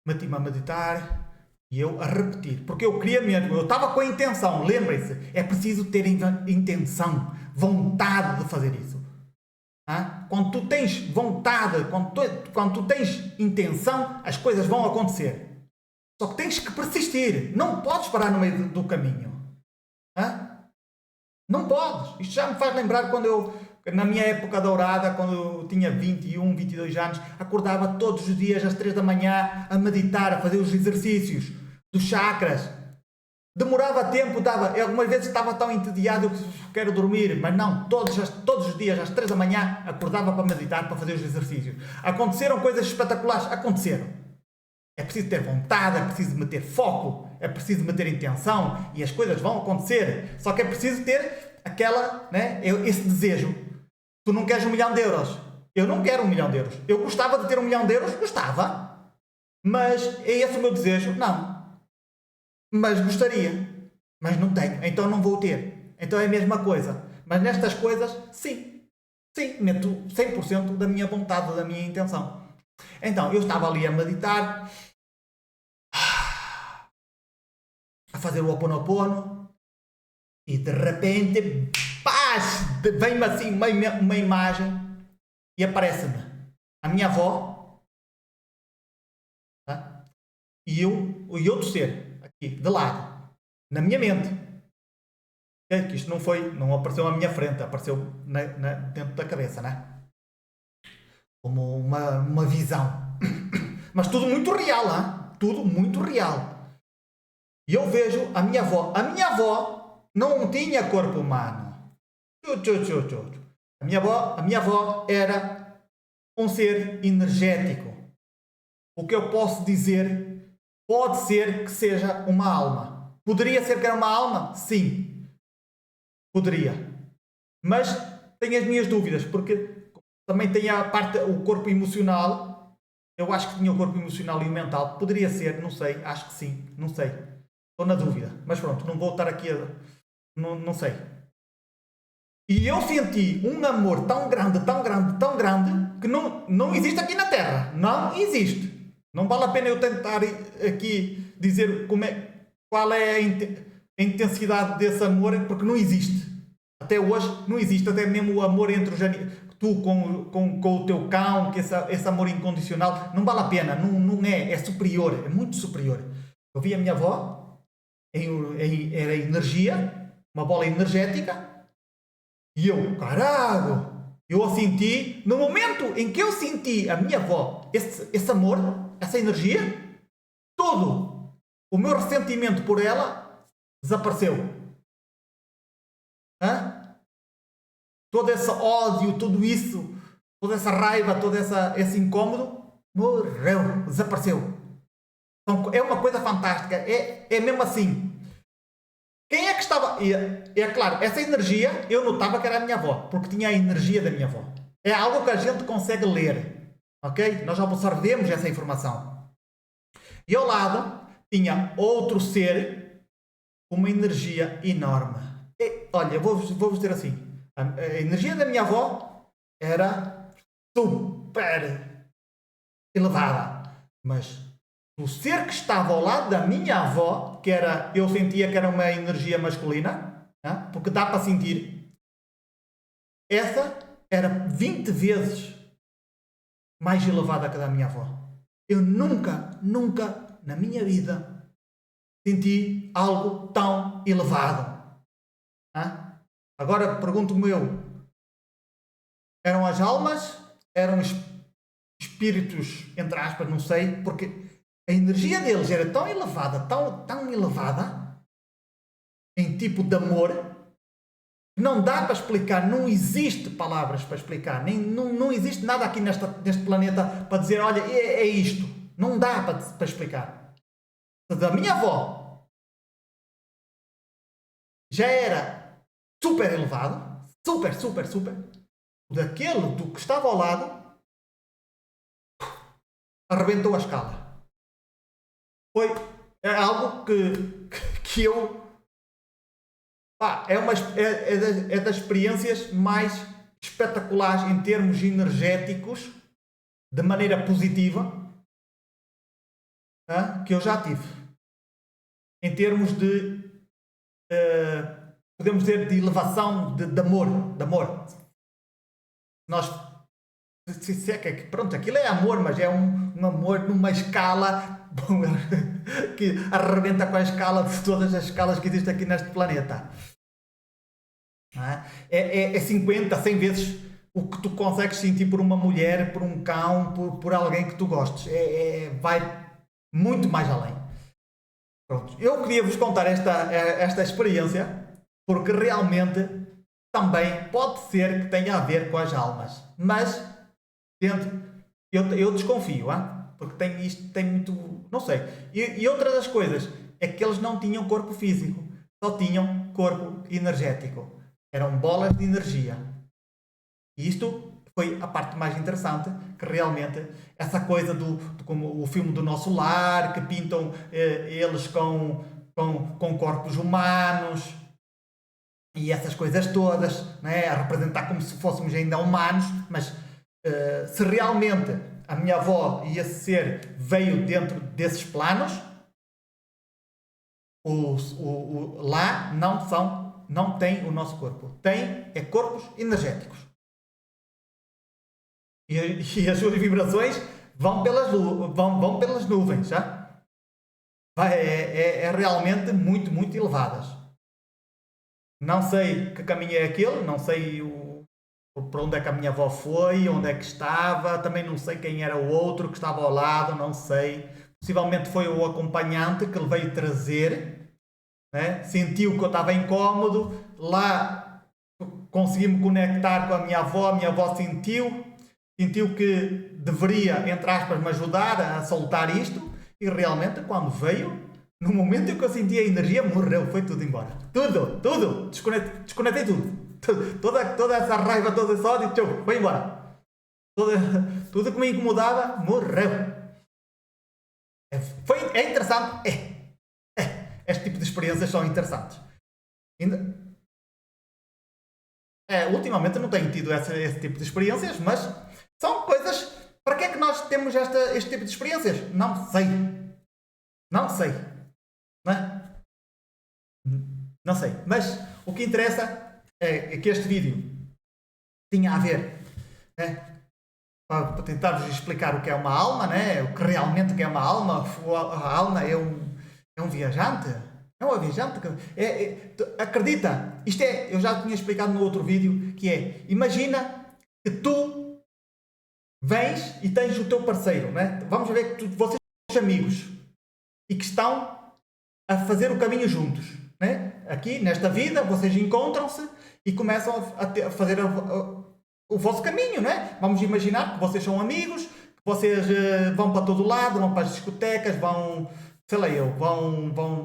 meti-me a meditar e eu a repetir, porque eu queria mesmo, eu estava com a intenção, lembrem-se, é preciso ter intenção, vontade de fazer isso. Quando tu tens vontade, quando tu tens intenção, as coisas vão acontecer. Só que tens que persistir. Não podes parar no meio do caminho. Não podes. Isto já me faz lembrar quando eu, na minha época dourada, quando eu tinha 21, 22 anos, acordava todos os dias às 3 da manhã a meditar, a fazer os exercícios dos chakras. Demorava tempo, algumas vezes estava tão entediado que quero dormir, mas não, todos os dias às 3 da manhã acordava para meditar, para fazer os exercícios. Aconteceram coisas espetaculares? Aconteceram. É preciso ter vontade, é preciso meter foco, é preciso meter intenção e as coisas vão acontecer. Só que é preciso ter esse desejo. Tu não queres 1 milhão de euros. Eu não quero 1 milhão de euros. Eu gostava de ter 1 milhão de euros? Gostava. Mas é esse o meu desejo? Não. Mas gostaria. Mas não tenho. Então não vou ter. Então é a mesma coisa. Mas nestas coisas, sim. Sim, meto 100% da minha vontade, da minha intenção. Então, eu estava ali a meditar, a fazer o Ho Oponopono, e de repente, vem-me assim uma imagem e aparece-me a minha avó, e outro ser, aqui, de lado, na minha mente. Que isto não apareceu à minha frente, apareceu dentro da cabeça, né? Como uma visão. Mas tudo muito real, tudo muito real. E eu vejo a minha avó. A minha avó não tinha corpo humano. A minha avó era um ser energético. O que eu posso dizer, pode ser que seja uma alma. Poderia ser que era uma alma? Sim. Poderia. Mas tenho as minhas dúvidas, porque também tem o corpo emocional. Eu acho que tinha o corpo emocional e o mental. Poderia ser, não sei. Acho que sim. Não sei. Estou na dúvida. Mas pronto, não vou estar aqui a... Não sei. E eu senti um amor tão grande, que não existe aqui na Terra. Não existe. Não vale a pena eu tentar aqui dizer qual é a intensidade desse amor, porque não existe. Até hoje não existe. Até mesmo o amor entre os tu com o teu cão, que esse amor incondicional, não vale a pena, não é superior, é muito superior. Eu vi a minha avó, era energia, uma bola energética, e eu, caralho, eu a senti, no momento em que eu senti a minha avó, esse amor, essa energia, todo o meu ressentimento por ela desapareceu. Todo esse ódio, tudo isso, toda essa raiva, todo esse incômodo, morreu, desapareceu. Então, é uma coisa fantástica, é mesmo assim. Quem é que estava... É claro, essa energia, eu notava que era a minha avó, porque tinha a energia da minha avó. É algo que a gente consegue ler, ok? Nós absorvemos essa informação. E ao lado, tinha outro ser, com uma energia enorme. Olha, vou-vos dizer assim, a energia da minha avó era super elevada, mas o ser que estava ao lado da minha avó, eu sentia que era uma energia masculina, porque dá para sentir, essa era 20 vezes mais elevada que a da minha avó. Eu nunca na minha vida senti algo tão elevado. Agora pergunto-me eu, eram as almas? Eram espíritos, entre aspas, não sei, porque a energia deles era tão elevada, tão elevada, em tipo de amor, que não dá para explicar, não existe palavras para explicar, não existe nada aqui neste planeta para dizer, olha, é isto. Não dá para explicar. Da minha avó já era super elevado, super. Daquele do que estava ao lado, arrebentou a escala. É algo que eu... é das experiências mais espetaculares em termos energéticos, de maneira positiva, que eu já tive. Em termos de, podemos dizer, de elevação, de amor. Nós, pronto, aquilo é amor, mas é um amor numa escala que arrebenta com a escala de todas as escalas que existem aqui neste planeta. É 50, 100 vezes o que tu consegues sentir por uma mulher, por um cão, por alguém que tu gostes. Vai muito mais além. Pronto. Eu queria vos contar esta experiência, porque realmente também pode ser que tenha a ver com as almas. Mas eu desconfio, porque tem muito... Não sei. E outra das coisas é que eles não tinham corpo físico, só tinham corpo energético. Eram bolas de energia. E isto foi a parte mais interessante, que realmente essa coisa como o filme do Nosso Lar, que pintam eles com corpos humanos e essas coisas todas, né, a representar como se fôssemos ainda humanos, mas se realmente a minha avó e esse ser veio dentro desses planos, lá não tem o nosso corpo. Tem corpos energéticos. E as suas vibrações vão pelas nuvens, já? É realmente muito elevadas. Não sei que caminho é aquele, não sei para onde é que a minha avó foi, onde é que estava, também não sei quem era o outro que estava ao lado, não sei. Possivelmente foi o acompanhante que lhe veio trazer, né? Sentiu que eu estava incómodo, lá consegui-me conectar com a minha avó sentiu que deveria, entre aspas, me ajudar a soltar isto, e realmente quando veio, no momento em que eu senti a energia, morreu, foi tudo embora. Tudo, desconectei tudo. Toda essa raiva, todo esse ódio, foi embora. Tudo que me incomodava, morreu. É interessante? Este tipo de experiências são interessantes. Ultimamente não tenho tido esse tipo de experiências, mas são coisas... Para que é que nós temos este tipo de experiências? Não sei. Não é? Não sei. Mas o que interessa é que este vídeo tinha a ver, né, para tentar-vos explicar o que é uma alma, né, o que realmente é uma alma. A alma é um viajante. É um viajante. Acredita, eu já tinha explicado no outro vídeo, que imagina que tu vens e tens o teu parceiro, né? Vamos ver que vocês são amigos e que estão a fazer o caminho juntos, né? Aqui, nesta vida, vocês encontram-se e começam a fazer o vosso caminho, né? Vamos imaginar que vocês são amigos, que vocês vão para todo lado, vão para as discotecas, vão, sei lá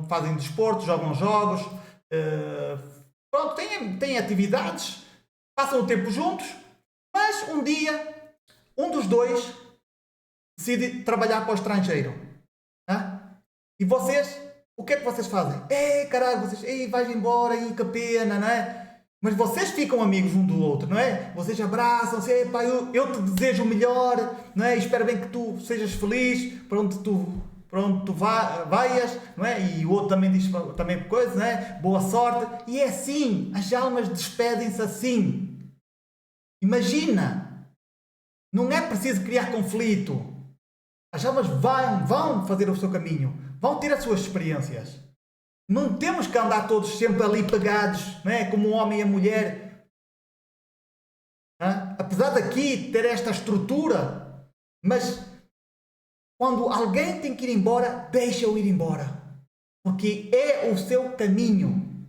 fazem desporto, jogam jogos, pronto, têm atividades, passam o tempo juntos, mas um dia um dos dois decide trabalhar para o estrangeiro. E vocês, o que é que vocês fazem? Caralho, vocês, vais embora, que pena, não é? Mas vocês ficam amigos um do outro, não é? Vocês abraçam-se, eu te desejo o melhor, não é? Espero bem que tu sejas feliz, para onde tu vaias, não é? E o outro também diz também coisa, não é? Boa sorte. E é assim, as almas despedem-se assim. Imagina! Não é preciso criar conflito. As almas vão fazer o seu caminho, vão ter as suas experiências. Não temos que andar todos sempre ali pegados, não é? Como o homem e a mulher. Apesar daqui ter esta estrutura, mas Quando alguém tem que ir embora, deixa-o ir embora. Porque é o seu caminho.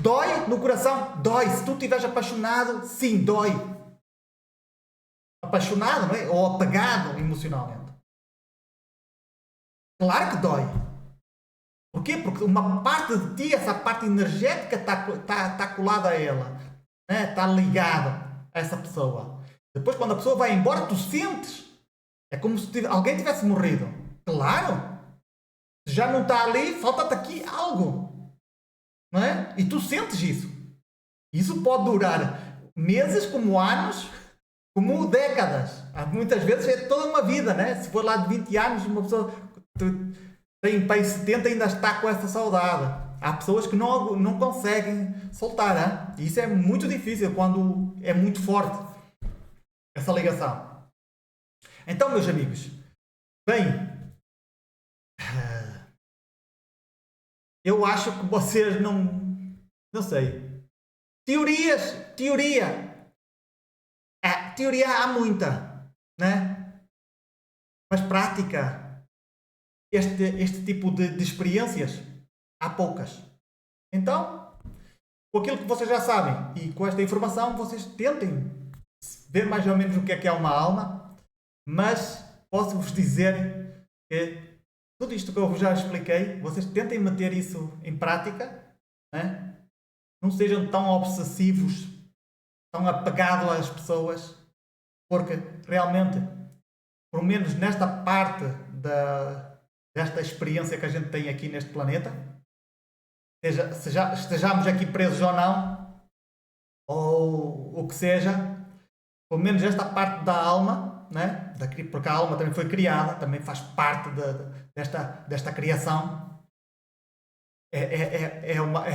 Dói no coração? Dói. Se tu estiveres apaixonado, sim, dói. Apaixonado, não é? Ou apegado emocionalmente. Claro que dói. Porquê? Porque uma parte de ti, essa parte energética está colada a ela. Né? Está ligada a essa pessoa. Depois, quando a pessoa vai embora, tu sentes. É como se alguém tivesse morrido. Claro. Já não está ali, falta-te aqui algo. Não é? E tu sentes isso. Isso pode durar meses, como anos, como décadas. Muitas vezes é toda uma vida, né? Se for lá de 20 anos, uma pessoa tem pai 70 ainda está com essa saudade. Há pessoas que não conseguem soltar, hein? E isso é muito difícil quando é muito forte essa ligação. Então, meus amigos, bem, eu acho que vocês não sei. Teoria há muita, né? Mas prática, este tipo de experiências, há poucas. Então, com aquilo que vocês já sabem e com esta informação, vocês tentem ver mais ou menos o que é uma alma, mas posso-vos dizer que tudo isto que eu já expliquei, vocês tentem meter isso em prática, né? Não sejam tão obsessivos, tão apegados às pessoas, porque realmente, pelo menos nesta parte desta experiência que a gente tem aqui neste planeta, estejamos aqui presos ou não, ou o que seja, pelo menos esta parte da alma, né? Porque a alma também foi criada, também faz parte desta criação,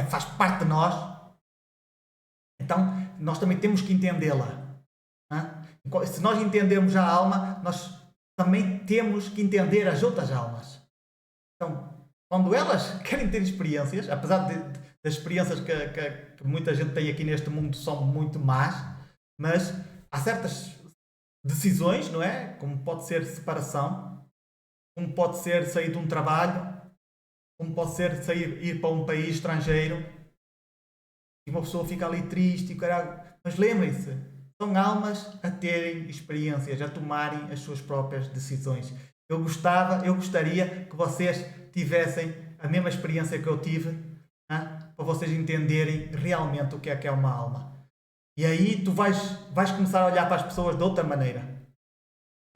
faz parte de nós. Então, nós também temos que entendê-la. Né? Se nós entendemos a alma, nós também temos que entender as outras almas. Então, quando elas querem ter experiências, apesar das experiências que muita gente tem aqui neste mundo são muito más, mas há certas decisões, não é? Como pode ser separação, como pode ser sair de um trabalho, como pode ser ir para um país estrangeiro, e uma pessoa fica ali triste, mas lembrem-se, são almas a terem experiências, a tomarem as suas próprias decisões. Eu gostaria que vocês tivessem a mesma experiência que eu tive, para vocês entenderem realmente o que é uma alma. E aí tu vais começar a olhar para as pessoas de outra maneira.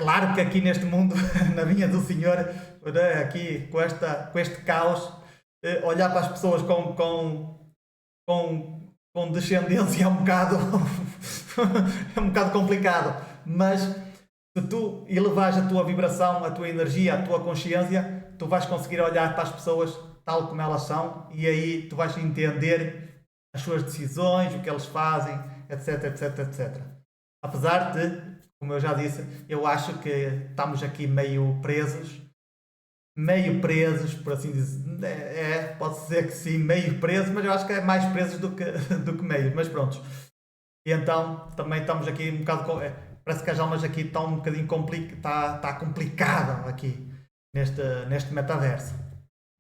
Claro que aqui neste mundo, na vinha do Senhor, aqui com este caos, olhar para as pessoas com descendência é um bocado é um bocado complicado, mas se tu elevares a tua vibração, a tua energia, a tua consciência, tu vais conseguir olhar para as pessoas tal como elas são e aí tu vais entender as suas decisões, o que eles fazem, etc, etc, etc. Apesar de, como eu já disse, eu acho que estamos aqui meio presos, por assim dizer. Pode ser que sim, meio presos, mas eu acho que é mais presos do que meio, mas pronto. E então também estamos aqui um bocado. Parece que as almas aqui estão um bocadinho está complicado aqui neste metaverso.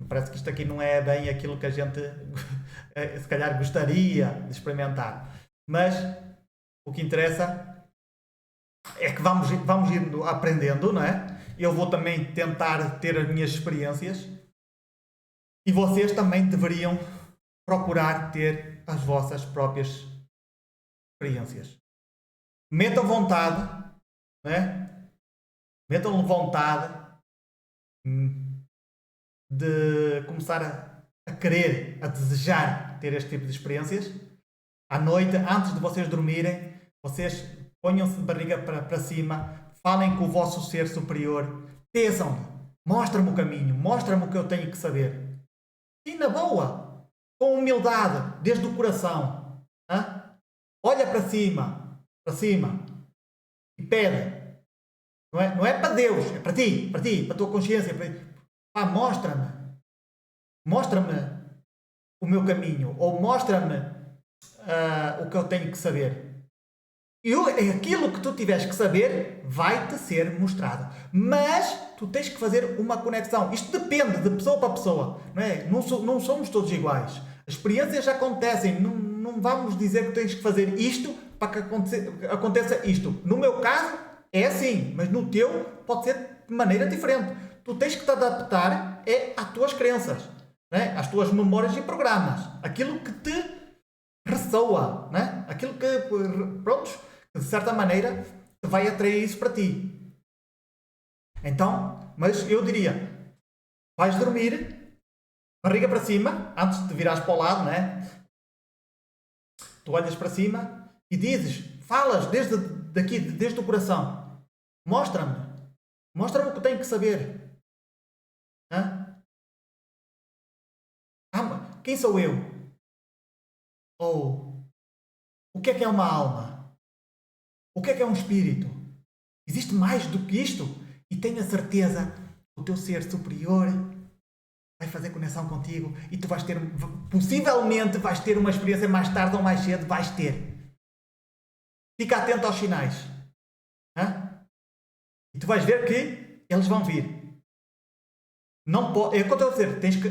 Parece que isto aqui não é bem aquilo que a gente se calhar gostaria de experimentar. Mas o que interessa é que vamos indo aprendendo, não é? Eu vou também tentar ter as minhas experiências e vocês também deveriam procurar ter as vossas próprias experiências. Metam vontade, não é? Metam vontade de começar a querer, a desejar ter este tipo de experiências. À noite, antes de vocês dormirem, vocês ponham-se de barriga para cima, falem com o vosso ser superior, peçam-lhe, mostra-me o caminho, mostra-me o que eu tenho que saber. E na boa, com humildade, desde o coração, olha para cima, e pede. Não é para Deus, é para ti, para a tua consciência. Mostra-me o meu caminho, ou mostra-me o que eu tenho que saber. aquilo que tu tiveres que saber vai-te ser mostrado. Mas tu tens que fazer uma conexão. Isto depende de pessoa para pessoa. Não é? Não somos todos iguais. As experiências acontecem. Não vamos dizer que tens que fazer isto para que aconteça isto. No meu caso, é assim. Mas no teu, pode ser de maneira diferente. Tu tens que te adaptar às tuas crenças, não é? Às tuas memórias e programas. Aquilo que te ressoa, não é? Aquilo que, pronto, de certa maneira, te vai atrair isso para ti. Então, mas eu diria, vais dormir, barriga para cima, antes de virares para o lado, não é? Tu olhas para cima e dizes, falas desde o coração. Mostra-me o que tenho que saber. Hã? Quem sou eu? Ou o que é uma alma? O que é um espírito? Existe mais do que isto? E tenho a certeza que o teu ser superior vai fazer conexão contigo e tu vais ter, possivelmente vais ter uma experiência mais tarde ou mais cedo, vais ter. Fica atento aos sinais. Hã? E tu vais ver que eles vão vir. Não pode, é o que eu estou a dizer, tens que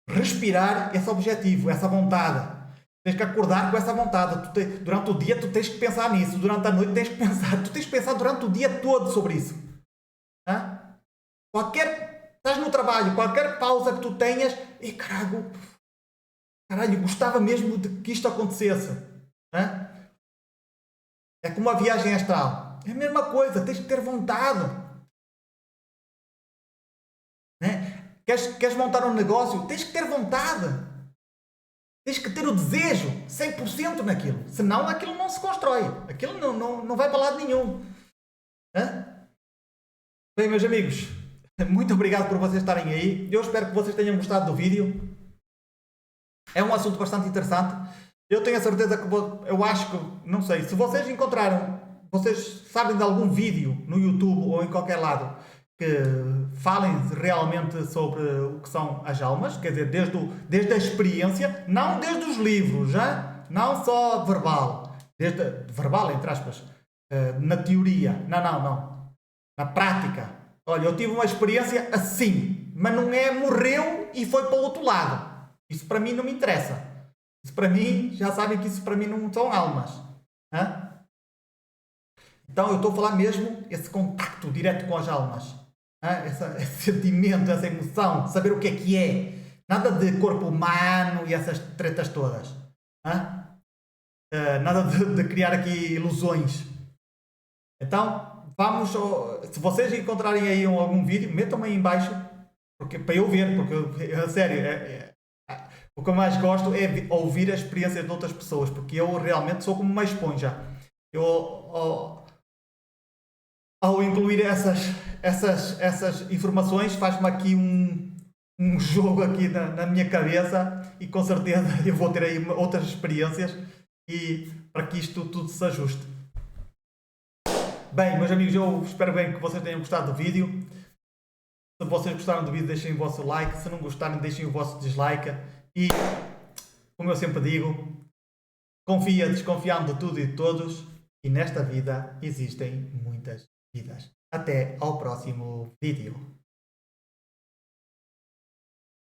respirar esse objetivo, essa vontade. Tens que acordar com essa vontade. Durante o dia tu tens que pensar nisso. Durante a noite tens que pensar. Tu tens que pensar durante o dia todo sobre isso. Hã? Estás no trabalho, qualquer pausa que tu tenhas, e caralho, gostava mesmo de que isto acontecesse. Hã? É como a viagem astral. É a mesma coisa, tens que ter vontade. Né? Queres montar um negócio? Tens que ter vontade. Tens que ter o desejo 100% naquilo. Senão aquilo não se constrói. Aquilo não vai para lado nenhum. Hã? Bem, meus amigos, muito obrigado por vocês estarem aí. Eu espero que vocês tenham gostado do vídeo. É um assunto bastante interessante. Eu tenho a certeza que eu acho que, não sei, se vocês encontraram, vocês sabem de algum vídeo no YouTube ou em qualquer lado que falem realmente sobre o que são as almas, quer dizer, desde a experiência, não desde os livros, já? Não só verbal, verbal, entre aspas, na teoria, não, na prática. Olha, eu tive uma experiência assim, mas não é morreu e foi para o outro lado. Isso para mim não me interessa. Isso para mim, já sabem que isso para mim não são almas. Hã? Então eu estou a falar mesmo esse contacto direto com as almas. Esse sentimento, essa emoção, saber o que é. Nada de corpo humano e essas tretas todas. Nada de criar aqui ilusões. Então, vamos. Se vocês encontrarem aí algum vídeo, metam-me aí em baixo para eu ver, porque, a sério, o que eu mais gosto é ouvir a experiência de outras pessoas, porque eu realmente sou como uma esponja. Ao incluir essas informações, faz-me aqui um jogo aqui na minha cabeça e com certeza eu vou ter aí outras experiências e para que isto tudo se ajuste. Bem, meus amigos, eu espero bem que vocês tenham gostado do vídeo. Se vocês gostaram do vídeo, deixem o vosso like. Se não gostarem, deixem o vosso dislike. E, como eu sempre digo, confia desconfiando de tudo e de todos. E nesta vida existem muitas vidas. Até ao próximo vídeo.